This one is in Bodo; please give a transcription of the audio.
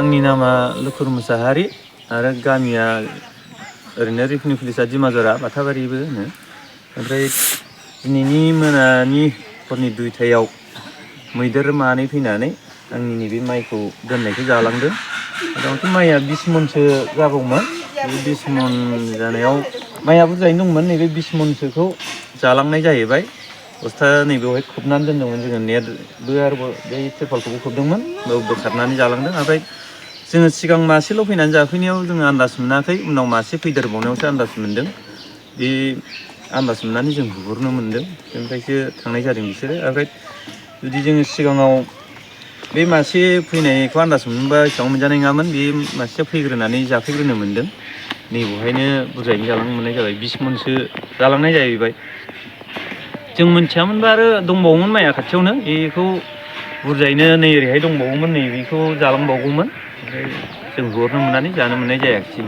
आंनि नामा लुखुर मुसाहारि आरो गामिया ओरैनो रिफिनि पुलिसा दिमाजरा बाथाबारिबो होनो। ओमफ्राय दिनैनि मोनानि हरनि 2टायाव मैदेर मानै फैनानै आंनि नैबे माइखौ दोननायखौ जालांदों। मथा-मथि माइया 20 मनसो जागौमोन। बे 20 मन जानायाव माइया बुरजायैनो दंमोन। नैबे 20 मनसोखौ जालांनाय जाहैबाय। बस्था नैबेवहाय खोबनानै दोनदोंमोन जोङो, नेटबो आरो बै तिरपालखौबो खोबदोंमोन, बेयाव बोखारनानै जालांदों। ओमफ्राय जोङो सिगां मासेल' फैनानै जाफैनायाव जोङो आन्दाज मोनाखै, उनाव मासे फैदेरबावनायावसो आन्दाज मोन्दों। बे आन्दाज मोननानै जों होहरनो मोन्दों, बेनिफ्रायसो थांनाय जादों बिसोरो। ओमफ्राय जुदि जोङो सिगाङाव बे मासे फैनायखौ आन्दाज मोनबा एसेबां मोनजानाय नङामोन। बे मासेया फैग्रोनानै जाफैग्रोनो मोन्दों। नैबेवहायनो बुरजायैनो जालांनो मोननाय जाबाय, 20 मनसो जालांनाय जाहैबाय। जों मोनथियामोनबा आरो दंबावोमोन माइया खाथियावनो, बेखौ बुरजायैनो नै ओरैहाय दंबावोमोन, नै बेखौ जालांबावगौमोन। ओमफ्राय जों होहरनो मोननानै जानो मोननाय जायाखिसै।